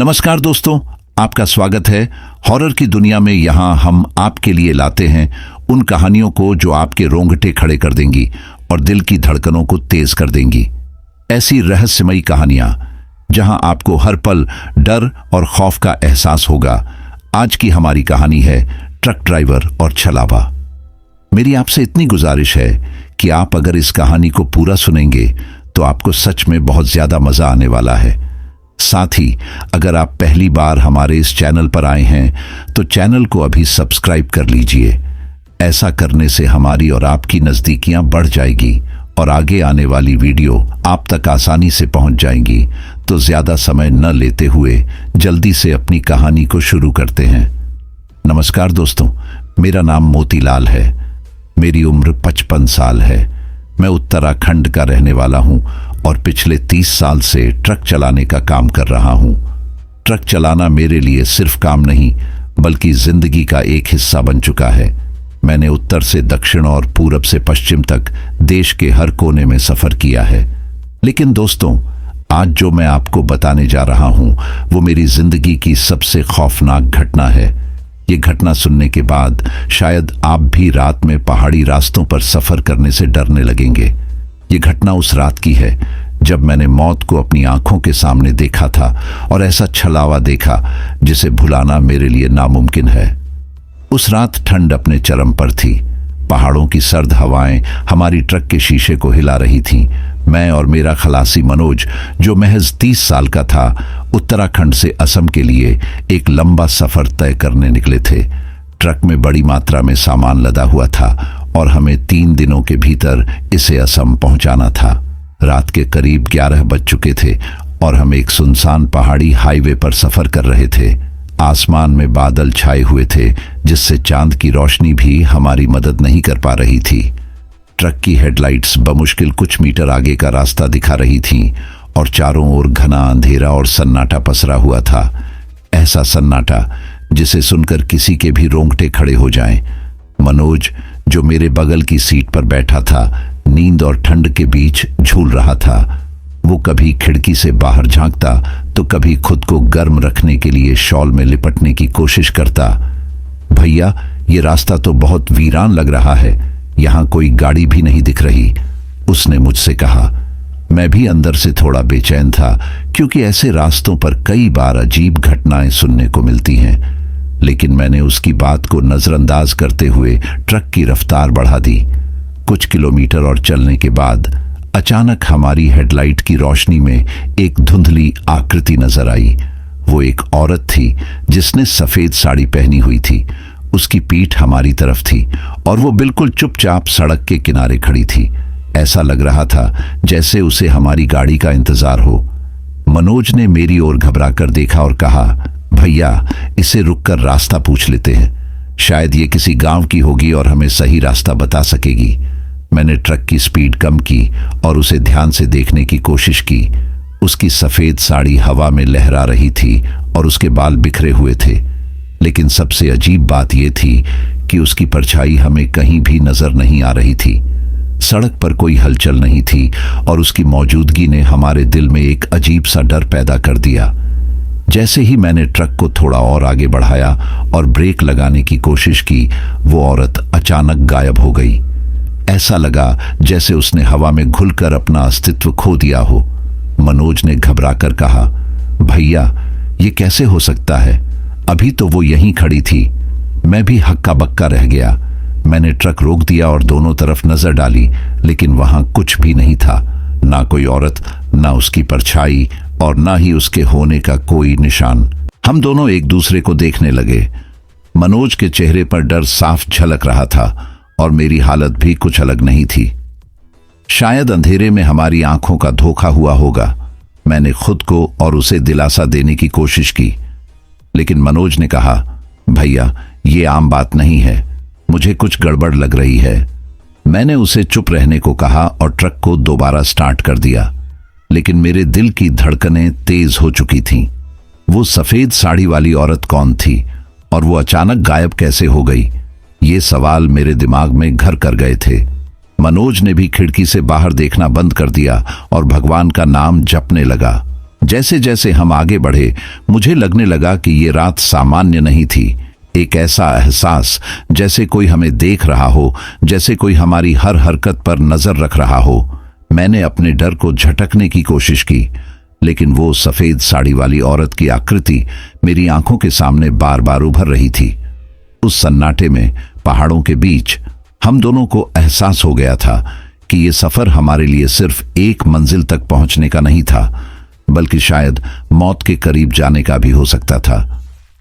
नमस्कार दोस्तों, आपका स्वागत है हॉरर की दुनिया में। यहाँ हम आपके लिए लाते हैं उन कहानियों को जो आपके रोंगटे खड़े कर देंगी और दिल की धड़कनों को तेज कर देंगी। ऐसी रहस्यमयी कहानियां जहां आपको हर पल डर और खौफ का एहसास होगा। आज की हमारी कहानी है ट्रक ड्राइवर और छलावा। मेरी आपसे इतनी गुजारिश है कि आप अगर इस कहानी को पूरा सुनेंगे तो आपको सच में बहुत ज्यादा मजा आने वाला है। साथ ही अगर आप पहली बार हमारे इस चैनल पर आए हैं तो चैनल को अभी सब्सक्राइब कर लीजिए। ऐसा करने से हमारी और आपकी नजदीकियां बढ़ जाएगी और आगे आने वाली वीडियो आप तक आसानी से पहुंच जाएंगी। तो ज्यादा समय न लेते हुए जल्दी से अपनी कहानी को शुरू करते हैं। नमस्कार दोस्तों, मेरा नाम मोतीलाल है। मेरी उम्र 55 साल है। मैं उत्तराखंड का रहने वाला हूं और पिछले 30 साल से ट्रक चलाने का काम कर रहा हूं। ट्रक चलाना मेरे लिए सिर्फ काम नहीं बल्कि जिंदगी का एक हिस्सा बन चुका है। मैंने उत्तर से दक्षिण और पूरब से पश्चिम तक देश के हर कोने में सफर किया है। लेकिन दोस्तों, आज जो मैं आपको बताने जा रहा हूं वो मेरी जिंदगी की सबसे खौफनाक घटना है। ये घटना सुनने के बाद शायद आप भी रात में पहाड़ी रास्तों पर सफर करने से डरने लगेंगे। ये घटना उस रात की है जब मैंने मौत को अपनी आंखों के सामने देखा था और ऐसा छलावा देखा जिसे भुलाना मेरे लिए नामुमकिन है। उस रात ठंड अपने चरम पर थी। पहाड़ों की सर्द हवाएं हमारी ट्रक के शीशे को हिला रही थीं। मैं और मेरा खलासी मनोज, जो महज 30 साल का था, उत्तराखंड से असम के लिए एक लंबा सफर तय करने निकले थे। ट्रक में बड़ी मात्रा में सामान लदा हुआ था और हमें 3 दिनों के भीतर इसे असम पहुंचाना था। रात के करीब 11 बज चुके थे और हम एक सुनसान पहाड़ी हाईवे पर सफर कर रहे थे। आसमान में बादल छाए हुए थे जिससे चांद की रोशनी भी हमारी मदद नहीं कर पा रही थी। ट्रक की हेडलाइट्स बमुश्किल कुछ मीटर आगे का रास्ता दिखा रही थीं और चारों ओर घना अंधेरा और सन्नाटा पसरा हुआ था। ऐसा सन्नाटा जिसे सुनकर किसी के भी रोंगटे खड़े हो जाएं। मनोज, जो मेरे बगल की सीट पर बैठा था, नींद और ठंड के बीच झूल रहा था। वो कभी खिड़की से बाहर झांकता तो कभी खुद को गर्म रखने के लिए शॉल में लिपटने की कोशिश करता। भैया, ये रास्ता तो बहुत वीरान लग रहा है, यहां कोई गाड़ी भी नहीं दिख रही, उसने मुझसे कहा। मैं भी अंदर से थोड़ा बेचैन था क्योंकि ऐसे रास्तों पर कई बार अजीब घटनाएं सुनने को मिलती हैं। लेकिन मैंने उसकी बात को नजरअंदाज करते हुए ट्रक की रफ्तार बढ़ा दी। कुछ किलोमीटर और चलने के बाद अचानक हमारी हेडलाइट की रोशनी में एक धुंधली आकृति नजर आई। वो एक औरत थी जिसने सफेद साड़ी पहनी हुई थी। उसकी पीठ हमारी तरफ थी और वो बिल्कुल चुपचाप सड़क के किनारे खड़ी थी। ऐसा लग रहा था जैसे उसे हमारी गाड़ी का इंतजार हो। मनोज ने मेरी ओर घबराकर देखा और कहा, भैया, इसे रुककर रास्ता पूछ लेते हैं, शायद ये किसी गांव की होगी और हमें सही रास्ता बता सकेगी। मैंने ट्रक की स्पीड कम की और उसे ध्यान से देखने की कोशिश की। उसकी सफेद साड़ी हवा में लहरा रही थी और उसके बाल बिखरे हुए थे। लेकिन सबसे अजीब बात यह थी कि उसकी परछाई हमें कहीं भी नजर नहीं आ रही थी। सड़क पर कोई हलचल नहीं थी और उसकी मौजूदगी ने हमारे दिल में एक अजीब सा डर पैदा कर दिया। जैसे ही मैंने ट्रक को थोड़ा और आगे बढ़ाया और ब्रेक लगाने की कोशिश की, वो औरत अचानक गायब हो गई। ऐसा लगा जैसे उसने हवा में घुलकर अपना अस्तित्व खो दिया हो। मनोज ने घबराकर कहा, भैया, ये कैसे हो सकता है? अभी तो वो यहीं खड़ी थी। मैं भी हक्का बक्का रह गया। मैंने ट्रक रोक दिया और दोनों तरफ नजर डाली, लेकिन वहां कुछ भी नहीं था। ना कोई औरत, ना उसकी परछाई और ना ही उसके होने का कोई निशान। हम दोनों एक दूसरे को देखने लगे। मनोज के चेहरे पर डर साफ झलक रहा था और मेरी हालत भी कुछ अलग नहीं थी। शायद अंधेरे में हमारी आंखों का धोखा हुआ होगा। मैंने खुद को और उसे दिलासा देने की कोशिश की, लेकिन मनोज ने कहा, भैया, ये आम बात नहीं है, मुझे कुछ गड़बड़ लग रही है। मैंने उसे चुप रहने को कहा और ट्रक को दोबारा स्टार्ट कर दिया। लेकिन मेरे दिल की धड़कनें तेज हो चुकी थीं। वो सफेद साड़ी वाली औरत कौन थी और वो अचानक गायब कैसे हो गई? ये सवाल मेरे दिमाग में घर कर गए थे। मनोज ने भी खिड़की से बाहर देखना बंद कर दिया और भगवान का नाम जपने लगा। जैसे जैसे हम आगे बढ़े मुझे लगने लगा कि ये रात सामान्य नहीं थी। एक ऐसा एहसास जैसे कोई हमें देख रहा हो, जैसे कोई हमारी हर हरकत पर नजर रख रहा हो। मैंने अपने डर को झटकने की कोशिश की, लेकिन वो सफेद साड़ी वाली औरत की आकृति मेरी आंखों के सामने बार बार उभर रही थी। उस सन्नाटे में, पहाड़ों के बीच, हम दोनों को एहसास हो गया था कि ये सफर हमारे लिए सिर्फ एक मंजिल तक पहुंचने का नहीं था, बल्कि शायद मौत के करीब जाने का भी हो सकता था।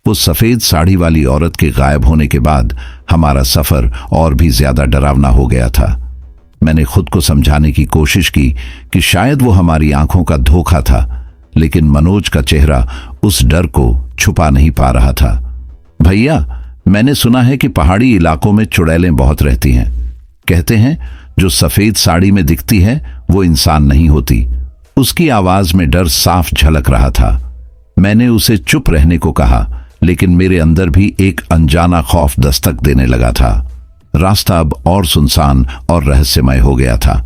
वो सफेद साड़ी वाली औरत के गायब होने के बाद हमारा सफर और भी ज्यादा डरावना हो गया था। मैंने खुद को समझाने की कोशिश की कि शायद वो हमारी आंखों का धोखा था, लेकिन मनोज का चेहरा उस डर को छुपा नहीं पा रहा था। भैया, मैंने सुना है कि पहाड़ी इलाकों में चुड़ैलें बहुत रहती हैं। कहते हैं जो सफेद साड़ी में दिखती है वो इंसान नहीं होती। उसकी आवाज में डर साफ झलक रहा था। मैंने उसे चुप रहने को कहा, लेकिन मेरे अंदर भी एक अनजाना खौफ दस्तक देने लगा था। रास्ता अब और सुनसान और रहस्यमय हो गया था।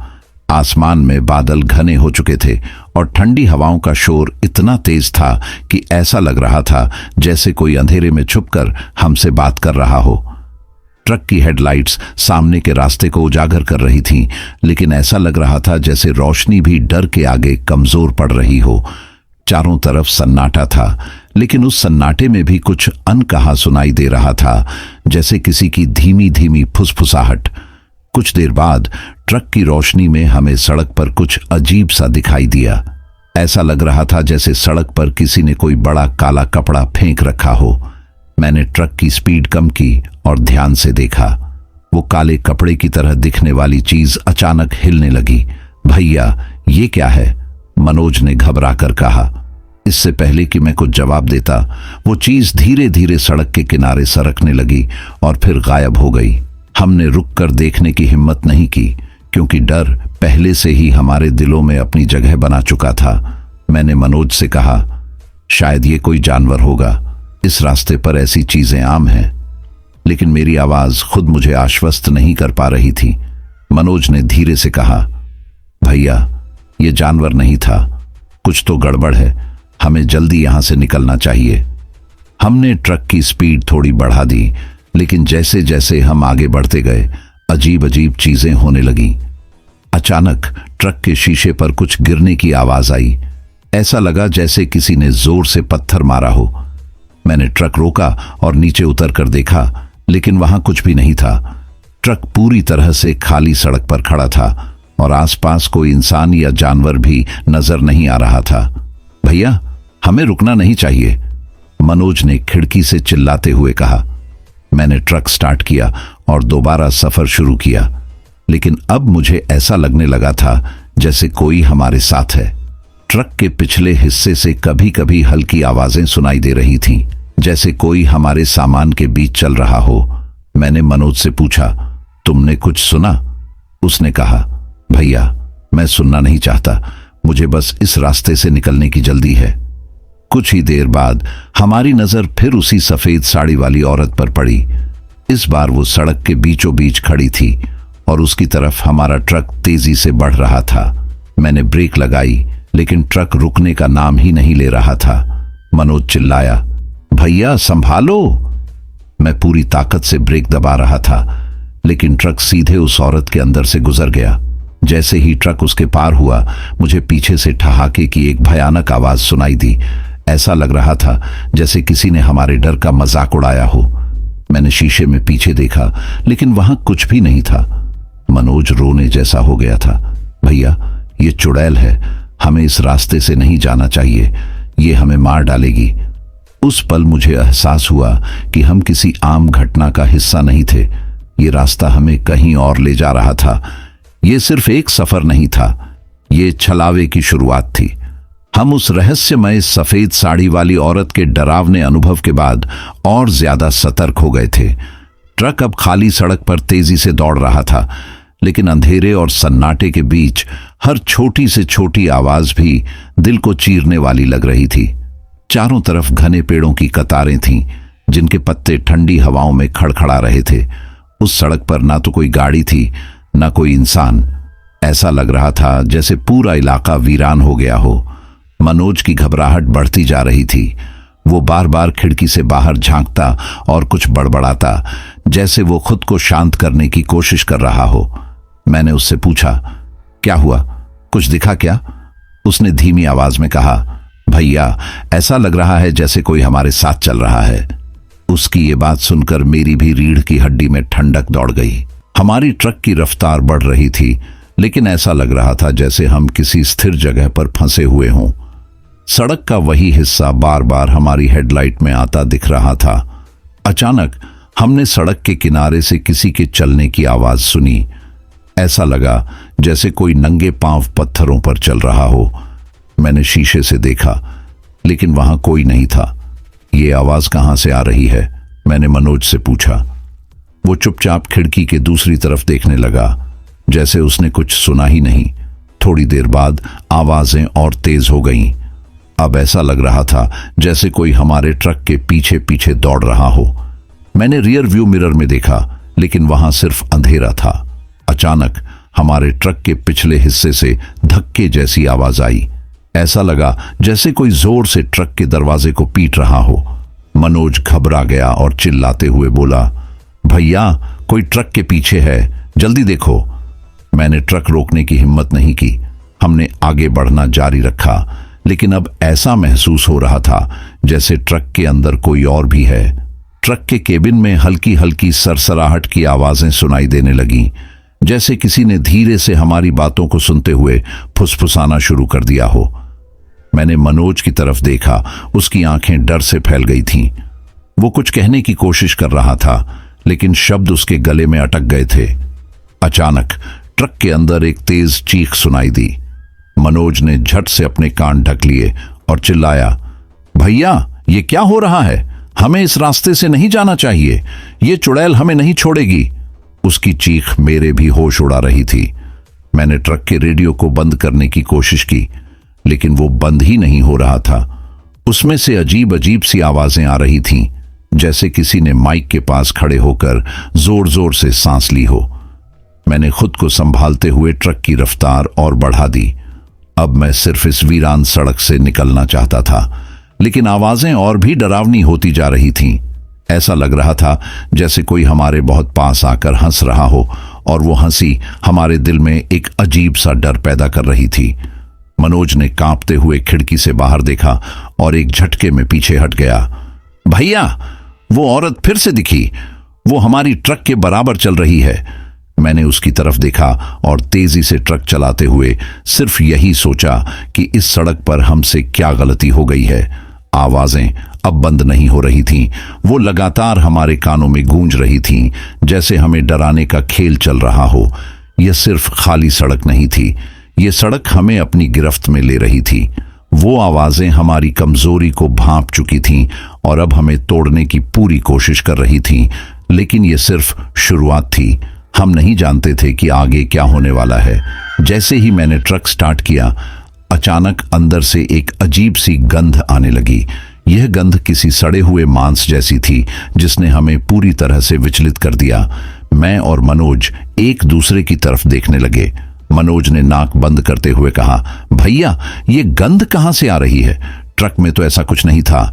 आसमान में बादल घने हो चुके थे और ठंडी हवाओं का शोर इतना तेज था कि ऐसा लग रहा था जैसे कोई अंधेरे में छुपकर हमसे बात कर रहा हो। ट्रक की हेडलाइट्स सामने के रास्ते को उजागर कर रही थीं, लेकिन ऐसा लग रहा था जैसे रोशनी भी डर के आगे कमजोर पड़ रही हो। चारों तरफ सन्नाटा था, लेकिन उस सन्नाटे में भी कुछ अनकहा सुनाई दे रहा था, जैसे किसी की धीमी धीमी फुसफुसाहट। कुछ देर बाद ट्रक की रोशनी में हमें सड़क पर कुछ अजीब सा दिखाई दिया। ऐसा लग रहा था जैसे सड़क पर किसी ने कोई बड़ा काला कपड़ा फेंक रखा हो। मैंने ट्रक की स्पीड कम की और ध्यान से देखा। वो काले कपड़े की तरह दिखने वाली चीज अचानक हिलने लगी। भैया, ये क्या है? मनोज ने घबरा कर कहा। इससे पहले कि मैं कुछ जवाब देता, वो चीज धीरे धीरे सड़क के किनारे सरकने लगी और फिर गायब हो गई। हमने रुककर देखने की हिम्मत नहीं की, क्योंकि डर पहले से ही हमारे दिलों में अपनी जगह बना चुका था। मैंने मनोज से कहा, शायद ये कोई जानवर होगा। इस रास्ते पर ऐसी चीजें आम हैं। लेकिन मेरी आवाज खुद मुझे आश्वस्त नहीं कर पा रही थी। मनोज ने धीरे से कहा, भैया, ये जानवर नहीं था। कुछ तो गड़बड़ है। हमें जल्दी यहां से निकलना चाहिए। हमने ट्रक की स्पीड थोड़ी बढ़ा दी, लेकिन जैसे जैसे हम आगे बढ़ते गए अजीब अजीब चीजें होने लगीं। अचानक ट्रक के शीशे पर कुछ गिरने की आवाज आई। ऐसा लगा जैसे किसी ने जोर से पत्थर मारा हो। मैंने ट्रक रोका और नीचे उतर कर देखा, लेकिन वहां कुछ भी नहीं था। ट्रक पूरी तरह से खाली सड़क पर खड़ा था और आसपास कोई इंसान या जानवर भी नजर नहीं आ रहा था। भैया, हमें रुकना नहीं चाहिए, मनोज ने खिड़की से चिल्लाते हुए कहा। मैंने ट्रक स्टार्ट किया और दोबारा सफर शुरू किया, लेकिन अब मुझे ऐसा लगने लगा था जैसे कोई हमारे साथ है। ट्रक के पिछले हिस्से से कभी कभी हल्की आवाजें सुनाई दे रही थीं, जैसे कोई हमारे सामान के बीच चल रहा हो। मैंने मनोज से पूछा, तुमने कुछ सुना? उसने कहा, भैया, मैं सुनना नहीं चाहता, मुझे बस इस रास्ते से निकलने की जल्दी है। कुछ ही देर बाद हमारी नजर फिर उसी सफेद साड़ी वाली औरत पर पड़ी। इस बार वो सड़क के बीचों बीच खड़ी थी और उसकी तरफ हमारा ट्रक तेजी से बढ़ रहा था। मैंने ब्रेक लगाई, लेकिन ट्रक रुकने का नाम ही नहीं ले रहा था। मनोज चिल्लाया, भैया संभालो। मैं पूरी ताकत से ब्रेक दबा रहा था, लेकिन ट्रक सीधे उस औरत के अंदर से गुजर गया। जैसे ही ट्रक उसके पार हुआ, मुझे पीछे से ठहाके की एक भयानक आवाज सुनाई दी। ऐसा लग रहा था जैसे किसी ने हमारे डर का मजाक उड़ाया हो। मैंने शीशे में पीछे देखा, लेकिन वहां कुछ भी नहीं था। मनोज रोने जैसा हो गया था। भैया, ये चुड़ैल है, हमें इस रास्ते से नहीं जाना चाहिए, ये हमें मार डालेगी। उस पल मुझे एहसास हुआ कि हम किसी आम घटना का हिस्सा नहीं थे। ये रास्ता हमें कहीं और ले जा रहा था। ये सिर्फ एक सफर नहीं था, ये छलावे की शुरुआत थी। हम उस रहस्यमय सफेद साड़ी वाली औरत के डरावने अनुभव के बाद और ज्यादा सतर्क हो गए थे। ट्रक अब खाली सड़क पर तेजी से दौड़ रहा था, लेकिन अंधेरे और सन्नाटे के बीच हर छोटी से छोटी आवाज भी दिल को चीरने वाली लग रही थी। चारों तरफ घने पेड़ों की कतारें थीं, जिनके पत्ते ठंडी हवाओं में खड़खड़ा रहे थे। उस सड़क पर ना तो कोई गाड़ी थी, ना कोई इंसान। ऐसा लग रहा था जैसे पूरा इलाका वीरान हो गया हो। मनोज की घबराहट बढ़ती जा रही थी। वो बार बार खिड़की से बाहर झांकता और कुछ बड़बड़ाता, जैसे वो खुद को शांत करने की कोशिश कर रहा हो। मैंने उससे पूछा, क्या हुआ, कुछ दिखा क्या? उसने धीमी आवाज में कहा, भैया ऐसा लग रहा है जैसे कोई हमारे साथ चल रहा है। उसकी ये बात सुनकर मेरी भी रीढ़ की हड्डी में ठंडक दौड़ गई। हमारी ट्रक की रफ्तार बढ़ रही थी, लेकिन ऐसा लग रहा था जैसे हम किसी स्थिर जगह पर फंसे हुए हों। सड़क का वही हिस्सा बार बार हमारी हेडलाइट में आता दिख रहा था। अचानक हमने सड़क के किनारे से किसी के चलने की आवाज सुनी। ऐसा लगा जैसे कोई नंगे पांव पत्थरों पर चल रहा हो। मैंने शीशे से देखा, लेकिन वहां कोई नहीं था। ये आवाज कहां से आ रही है? मैंने मनोज से पूछा। वो चुपचाप खिड़की के दूसरी तरफ देखने लगा, जैसे उसने कुछ सुना ही नहीं। थोड़ी देर बाद आवाजें और तेज हो गईं। अब ऐसा लग रहा था जैसे कोई हमारे ट्रक के पीछे पीछे दौड़ रहा हो। मैंने रियर व्यू मिरर में देखा, लेकिन वहां सिर्फ अंधेरा था। अचानक हमारे ट्रक के पिछले हिस्से से धक्के जैसी आवाज आई। ऐसा लगा जैसे कोई जोर से ट्रक के दरवाजे को पीट रहा हो। मनोज घबरा गया और चिल्लाते हुए बोला, भैया कोई ट्रक के पीछे है, जल्दी देखो। मैंने ट्रक रोकने की हिम्मत नहीं की। हमने आगे बढ़ना जारी रखा, लेकिन अब ऐसा महसूस हो रहा था जैसे ट्रक के अंदर कोई और भी है। ट्रक के केबिन में हल्की हल्की सरसराहट की आवाजें सुनाई देने लगीं, जैसे किसी ने धीरे से हमारी बातों को सुनते हुए फुसफुसाना शुरू कर दिया हो। मैंने मनोज की तरफ देखा, उसकी आंखें डर से फैल गई थीं। वो कुछ कहने की कोशिश कर रहा था, लेकिन शब्द उसके गले में अटक गए थे। अचानक ट्रक के अंदर एक तेज चीख सुनाई दी। मनोज ने झट से अपने कान ढक लिए और चिल्लाया, भैया ये क्या हो रहा है? हमें इस रास्ते से नहीं जाना चाहिए, ये चुड़ैल हमें नहीं छोड़ेगी। उसकी चीख मेरे भी होश उड़ा रही थी। मैंने ट्रक के रेडियो को बंद करने की कोशिश की, लेकिन वो बंद ही नहीं हो रहा था। उसमें से अजीब अजीब सी आवाजें आ रही थीं, जैसे किसी ने माइक के पास खड़े होकर जोर जोर से सांस ली हो। मैंने खुद को संभालते हुए ट्रक की रफ्तार और बढ़ा दी। अब मैं सिर्फ इस वीरान सड़क से निकलना चाहता था, लेकिन आवाजें और भी डरावनी होती जा रही थीं। ऐसा लग रहा था जैसे कोई हमारे बहुत पास आकर हंस रहा हो, और वो हंसी हमारे दिल में एक अजीब सा डर पैदा कर रही थी। मनोज ने कांपते हुए खिड़की से बाहर देखा और एक झटके में पीछे हट गया। भैया वो औरत फिर से दिखी, वो हमारी ट्रक के बराबर चल रही है। मैंने उसकी तरफ देखा और तेजी से ट्रक चलाते हुए सिर्फ यही सोचा कि इस सड़क पर हमसे क्या गलती हो गई है। आवाजें अब बंद नहीं हो रही थीं, वो लगातार हमारे कानों में गूंज रही थीं, जैसे हमें डराने का खेल चल रहा हो। यह सिर्फ खाली सड़क नहीं थी, ये सड़क हमें अपनी गिरफ्त में ले रही थी। वो आवाजें हमारी कमजोरी को भांप चुकी थीं और अब हमें तोड़ने की पूरी कोशिश कर रही थीं, लेकिन ये सिर्फ शुरुआत थी। हम नहीं जानते थे कि आगे क्या होने वाला है। जैसे ही मैंने ट्रक स्टार्ट किया, अचानक अंदर से एक अजीब सी गंध आने लगी। यह गंध किसी सड़े हुए मांस जैसी थी, जिसने हमें पूरी तरह से विचलित कर दिया। मैं और मनोज एक दूसरे की तरफ देखने लगे। मनोज ने नाक बंद करते हुए कहा, भैया ये गंध कहां से आ रही है? ट्रक में तो ऐसा कुछ नहीं था।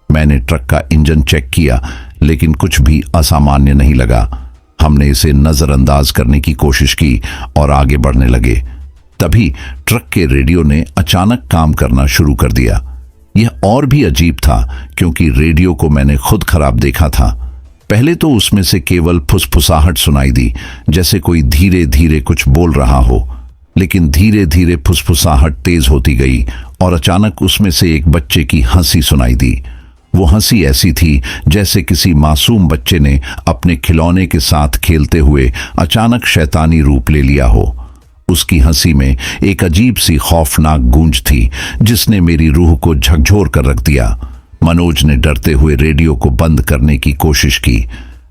मैंने ट्रक का इंजन चेक किया, लेकिन कुछ भी असामान्य नहीं लगा। हमने इसे नजरअंदाज करने की कोशिश की और आगे बढ़ने लगे। तभी ट्रक के रेडियो ने अचानक काम करना शुरू कर दिया। यह और भी अजीब था, क्योंकि रेडियो को मैंने खुद खराब देखा था। पहले तो उसमें से केवल फुसफुसाहट सुनाई दी, जैसे कोई धीरे धीरे कुछ बोल रहा हो। लेकिन धीरे धीरे फुसफुसाहट तेज होती गई और अचानक उसमें से एक बच्चे की हंसी सुनाई दी। वो हंसी ऐसी थी जैसे किसी मासूम बच्चे ने अपने खिलौने के साथ खेलते हुए अचानक शैतानी रूप ले लिया हो। उसकी हंसी में एक अजीब सी खौफनाक गूंज थी, जिसने मेरी रूह को झकझोर कर रख दिया। मनोज ने डरते हुए रेडियो को बंद करने की कोशिश की,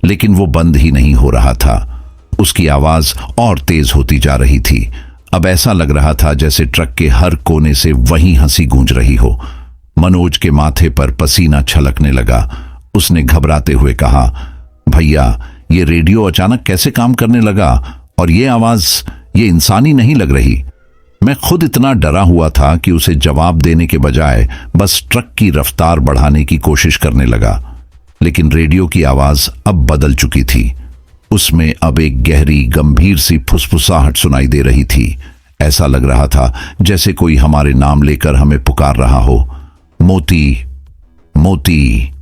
लेकिन वो बंद ही नहीं हो रहा था। उसकी आवाज और तेज होती जा रही थी। अब ऐसा लग रहा था जैसे ट्रक के हर कोने से वही हंसी गूंज रही हो। मनोज के माथे पर पसीना छलकने लगा। उसने घबराते हुए कहा, भैया ये रेडियो अचानक कैसे काम करने लगा? और ये आवाज ये इंसानी नहीं लग रही। मैं खुद इतना डरा हुआ था कि उसे जवाब देने के बजाय बस ट्रक की रफ्तार बढ़ाने की कोशिश करने लगा। लेकिन रेडियो की आवाज अब बदल चुकी थी। उसमें अब एक गहरी गंभीर सी फुसफुसाहट सुनाई दे रही थी। ऐसा लग रहा था जैसे कोई हमारे नाम लेकर हमें पुकार रहा हो। मोती, मोती।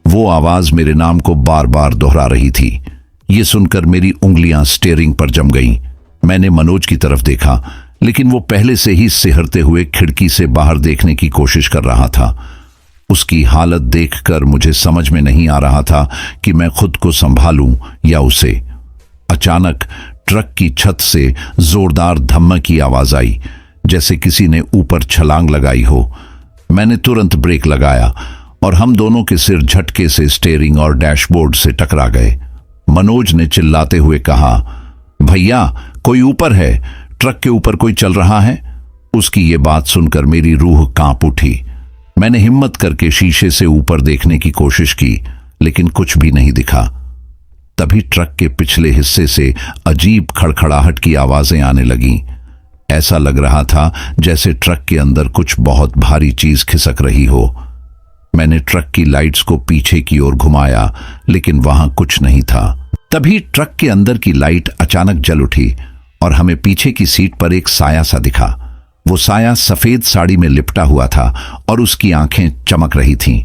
वो आवाज मेरे नाम को बार बार दोहरा रही थी। ये सुनकर मेरी उंगलियां स्टीयरिंग पर जम गईं। मैंने मनोज की तरफ देखा, लेकिन वो पहले से ही सिहरते हुए खिड़की से बाहर देखने की कोशिश कर रहा था। उसकी हालत देखकर मुझे समझ में नहीं आ रहा था कि मैं खुद को संभालूं या उसे। अचानक ट्रक की छत से जोरदार धम्मक की आवाज आई, जैसे किसी ने ऊपर छलांग लगाई हो। मैंने तुरंत ब्रेक लगाया और हम दोनों के सिर झटके से स्टीयरिंग और डैशबोर्ड से टकरा गए। मनोज ने चिल्लाते हुए कहा, भैया कोई ऊपर है, ट्रक के ऊपर कोई चल रहा है। उसकी ये बात सुनकर मेरी रूह कांप उठी। मैंने हिम्मत करके शीशे से ऊपर देखने की कोशिश की, लेकिन कुछ भी नहीं दिखा। तभी ट्रक के पिछले हिस्से से अजीब खड़खड़ाहट की आवाजें आने लगीं। ऐसा लग रहा था जैसे ट्रक के अंदर कुछ बहुत भारी चीज खिसक रही हो। मैंने ट्रक की लाइट्स को पीछे की ओर घुमाया, लेकिन वहां कुछ नहीं था। तभी ट्रक के अंदर की लाइट अचानक जल उठी और हमें पीछे की सीट पर एक साया सा दिखा। वो साया सफेद साड़ी में लिपटा हुआ था और उसकी आंखें चमक रही थीं।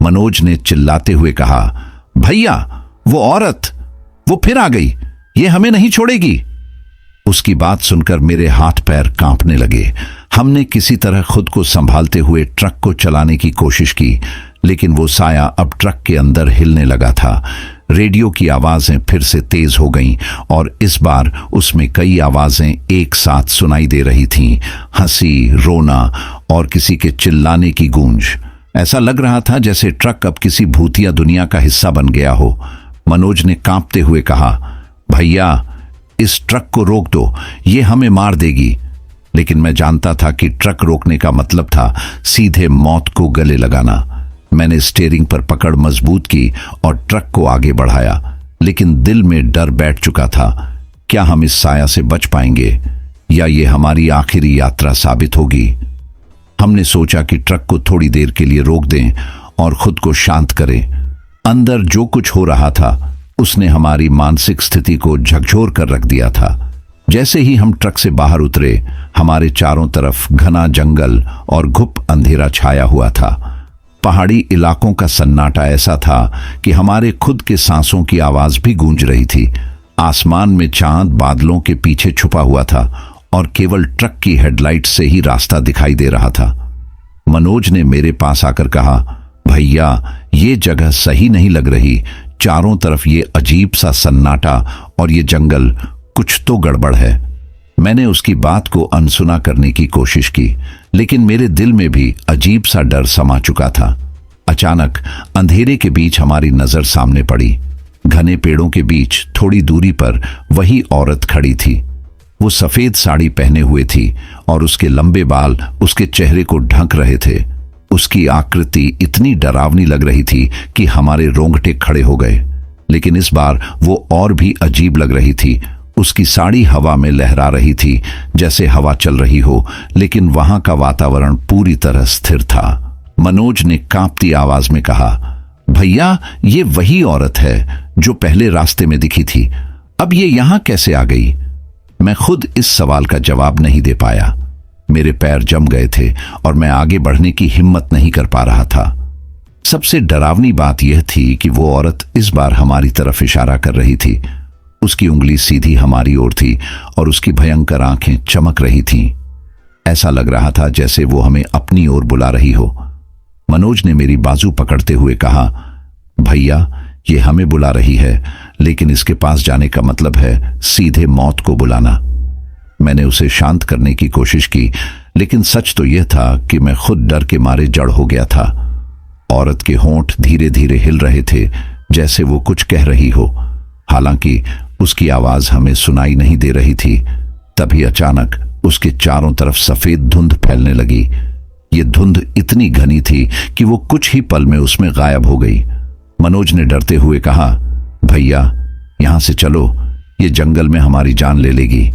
मनोज ने चिल्लाते हुए कहा, भैया वो औरत, वो फिर आ गई, ये हमें नहीं छोड़ेगी। उसकी बात सुनकर मेरे हाथ पैर कांपने लगे। हमने किसी तरह खुद को संभालते हुए ट्रक को चलाने की कोशिश की, लेकिन वो साया अब ट्रक के अंदर हिलने लगा था। रेडियो की आवाजें फिर से तेज हो गईं और इस बार उसमें कई आवाजें एक साथ सुनाई दे रही थीं, हंसी, रोना और किसी के चिल्लाने की गूंज। ऐसा लग रहा था जैसे ट्रक अब किसी भूतिया दुनिया का हिस्सा बन गया हो। मनोज ने कांपते हुए कहा, भैया इस ट्रक को रोक दो, ये हमें मार देगी। लेकिन मैं जानता था कि ट्रक रोकने का मतलब था सीधे मौत को गले लगाना। मैंने स्टीयरिंग पर पकड़ मजबूत की और ट्रक को आगे बढ़ाया, लेकिन दिल में डर बैठ चुका था। क्या हम इस साया से बच पाएंगे या ये हमारी आखिरी यात्रा साबित होगी? हमने सोचा कि ट्रक को थोड़ी देर के लिए रोक दें और खुद को शांत करें। अंदर जो कुछ हो रहा था उसने हमारी मानसिक स्थिति को झकझोर कर रख दिया था। जैसे ही हम ट्रक से बाहर उतरे, हमारे चारों तरफ घना जंगल और घुप अंधेरा छाया हुआ था। पहाड़ी इलाकों का सन्नाटा ऐसा था कि हमारे खुद के सांसों की आवाज भी गूंज रही थी। आसमान में चांद बादलों के पीछे छुपा हुआ था और केवल ट्रक की हेडलाइट से ही रास्ता दिखाई दे रहा था। मनोज ने मेरे पास आकर कहा, भैया ये जगह सही नहीं लग रही, चारों तरफ ये अजीब सा सन्नाटा और ये जंगल, कुछ तो गड़बड़ है। मैंने उसकी बात को अनसुना करने की कोशिश की, लेकिन मेरे दिल में भी अजीब सा डर समा चुका था। अचानक अंधेरे के बीच हमारी नजर सामने पड़ी। घने पेड़ों के बीच थोड़ी दूरी पर वही औरत खड़ी थी। वो सफेद साड़ी पहने हुए थी और उसके लंबे बाल उसके चेहरे को ढक रहे थे। उसकी आकृति इतनी डरावनी लग रही थी कि हमारे रोंगटे खड़े हो गए। लेकिन इस बार वो और भी अजीब लग रही थी। उसकी साड़ी हवा में लहरा रही थी, जैसे हवा चल रही हो, लेकिन वहां का वातावरण पूरी तरह स्थिर था। मनोज ने कांपती आवाज में कहा, भैया ये वही औरत है जो पहले रास्ते में दिखी थी, अब ये यहां कैसे आ गई? मैं खुद इस सवाल का जवाब नहीं दे पाया। मेरे पैर जम गए थे और मैं आगे बढ़ने की हिम्मत नहीं कर पा रहा था। सबसे डरावनी बात यह थी कि वो औरत इस बार हमारी तरफ इशारा कर रही थी। उसकी उंगली सीधी हमारी ओर थी और उसकी भयंकर आंखें चमक रही थीं। ऐसा लग रहा था जैसे वो हमें अपनी ओर बुला रही हो। मनोज ने मेरी बाजू पकड़ते हुए कहा, भैया ये हमें बुला रही है, लेकिन इसके पास जाने का मतलब है सीधे मौत को बुलाना। मैंने उसे शांत करने की कोशिश की, लेकिन सच तो यह था कि मैं खुद डर के मारे जड़ हो गया था। औरत के होंठ धीरे धीरे हिल रहे थे, जैसे वो कुछ कह रही हो, हालांकि उसकी आवाज हमें सुनाई नहीं दे रही थी। तभी अचानक उसके चारों तरफ सफेद धुंध फैलने लगी। ये धुंध इतनी घनी थी कि वो कुछ ही पल में उसमें गायब हो गई। मनोज ने डरते हुए कहा, भैया यहां से चलो, ये जंगल में हमारी जान ले लेगी।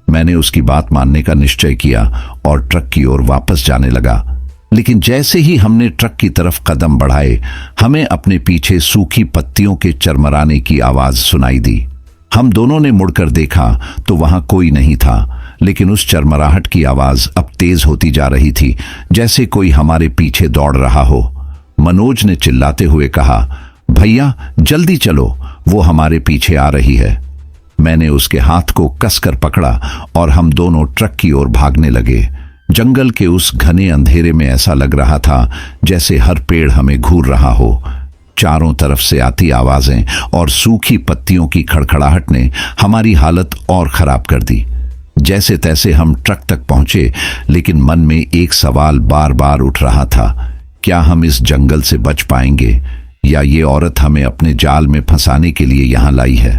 मैंने उसकी बात मानने का निश्चय किया और ट्रक की ओर वापस जाने लगा। लेकिन जैसे ही हमने ट्रक की तरफ कदम बढ़ाए, हमें अपने पीछे सूखी पत्तियों के चरमराने की आवाज सुनाई दी। हम दोनों ने मुड़कर देखा तो वहां कोई नहीं था, लेकिन उस चरमराहट की आवाज अब तेज होती जा रही थी, जैसे कोई हमारे पीछे दौड़ रहा हो। मनोज ने चिल्लाते हुए कहा, भैया जल्दी चलो, वो हमारे पीछे आ रही है। मैंने उसके हाथ को कसकर पकड़ा और हम दोनों ट्रक की ओर भागने लगे। जंगल के उस घने अंधेरे में ऐसा लग रहा था जैसे हर पेड़ हमें घूर रहा हो। चारों तरफ से आती आवाजें और सूखी पत्तियों की खड़खड़ाहट ने हमारी हालत और खराब कर दी। जैसे तैसे हम ट्रक तक पहुंचे, लेकिन मन में एक सवाल बार बार उठ रहा था, क्या हम इस जंगल से बच पाएंगे या ये औरत हमें अपने जाल में फंसाने के लिए यहां लाई है।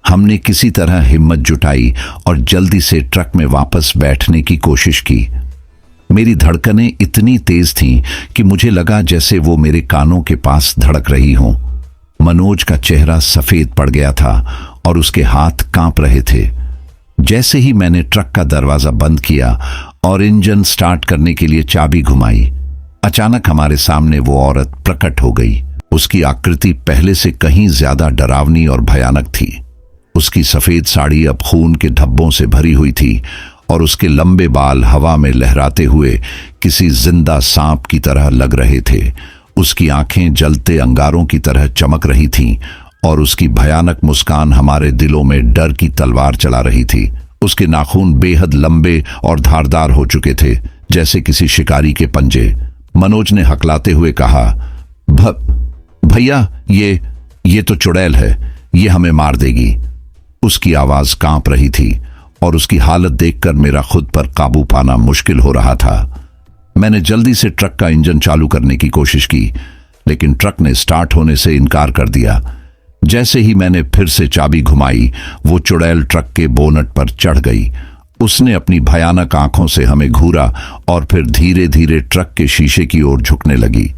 हमने किसी तरह हिम्मत जुटाई और जल्दी से ट्रक में वापस बैठने की कोशिश की। मेरी धड़कनें इतनी तेज थीं कि मुझे लगा जैसे वो मेरे कानों के पास धड़क रही हों। मनोज का चेहरा सफेद पड़ गया था और उसके हाथ कांप रहे थे। जैसे ही मैंने ट्रक का दरवाजा बंद किया और इंजन स्टार्ट करने के लिए चाबी घुमाई, अचानक हमारे सामने वो औरत प्रकट हो गई। उसकी आकृति पहले से कहीं ज्यादा डरावनी और भयानक थी। उसकी सफेद साड़ी अब खून के धब्बों से भरी हुई थी और उसके लंबे बाल हवा में लहराते हुए किसी जिंदा सांप की तरह लग रहे थे। उसकी आंखें जलते अंगारों की तरह चमक रही थीं और उसकी भयानक मुस्कान हमारे दिलों में डर की तलवार चला रही थी। उसके नाखून बेहद लंबे और धारदार हो चुके थे, जैसे किसी शिकारी के पंजे। मनोज ने हकलाते हुए कहा, भैया ये तो चुड़ैल है, ये हमें मार देगी। उसकी आवाज कांप रही थी और उसकी हालत देखकर मेरा खुद पर काबू पाना मुश्किल हो रहा था। मैंने जल्दी से ट्रक का इंजन चालू करने की कोशिश की, लेकिन ट्रक ने स्टार्ट होने से इनकार कर दिया। जैसे ही मैंने फिर से चाबी घुमाई, वो चुड़ैल ट्रक के बोनट पर चढ़ गई। उसने अपनी भयानक आंखों से हमें घूरा और फिर धीरे धीरे ट्रक के शीशे की ओर झुकने लगी।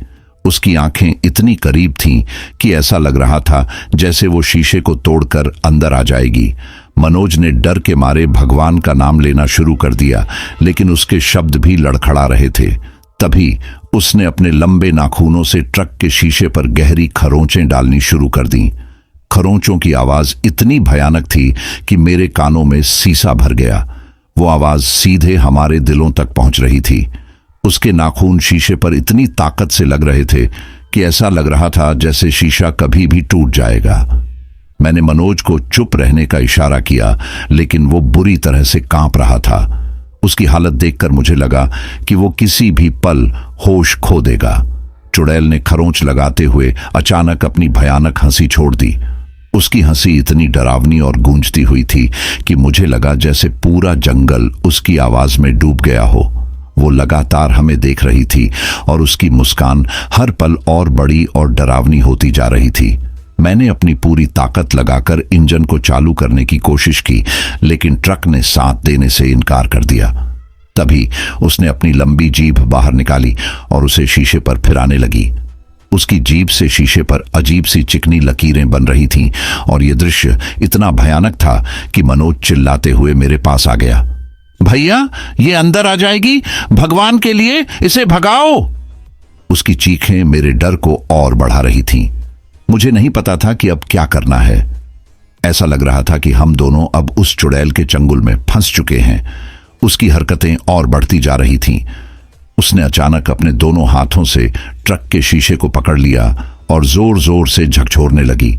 उसकी आंखें इतनी करीब थीं कि ऐसा लग रहा था जैसे वो शीशे को तोड़कर अंदर आ जाएगी। मनोज ने डर के मारे भगवान का नाम लेना शुरू कर दिया, लेकिन उसके शब्द भी लड़खड़ा रहे थे। तभी उसने अपने लंबे नाखूनों से ट्रक के शीशे पर गहरी खरोंचें डालनी शुरू कर दी। खरोंचों की आवाज इतनी भयानक थी कि मेरे कानों में सीसा भर गया। वो आवाज सीधे हमारे दिलों तक पहुंच रही थी। उसके नाखून शीशे पर इतनी ताकत से लग रहे थे कि ऐसा लग रहा था जैसे शीशा कभी भी टूट जाएगा। मैंने मनोज को चुप रहने का इशारा किया, लेकिन वो बुरी तरह से कांप रहा था। उसकी हालत देखकर मुझे लगा कि वो किसी भी पल होश खो देगा। चुड़ैल ने खरोंच लगाते हुए अचानक अपनी भयानक हंसी छोड़ दी। उसकी हंसी इतनी डरावनी और गूंजती हुई थी कि मुझे लगा जैसे पूरा जंगल उसकी आवाज में डूब गया हो। वो लगातार हमें देख रही थी और उसकी मुस्कान हर पल और बड़ी और डरावनी होती जा रही थी। मैंने अपनी पूरी ताकत लगाकर इंजन को चालू करने की कोशिश की, लेकिन ट्रक ने साथ देने से इनकार कर दिया। तभी उसने अपनी लंबी जीभ बाहर निकाली और उसे शीशे पर फिराने लगी। उसकी जीभ से शीशे पर अजीब सी चिकनी लकीरें बन रही थीं और यह दृश्य इतना भयानक था कि मनोज चिल्लाते हुए मेरे पास आ गया, भैया ये अंदर आ जाएगी, भगवान के लिए इसे भगाओ। उसकी चीखें मेरे डर को और बढ़ा रही थीं। मुझे नहीं पता था कि अब क्या करना है। ऐसा लग रहा था कि हम दोनों अब उस चुड़ैल के चंगुल में फंस चुके हैं। उसकी हरकतें और बढ़ती जा रही थीं। उसने अचानक अपने दोनों हाथों से ट्रक के शीशे को पकड़ लिया और जोर जोर से झकझोरने लगी।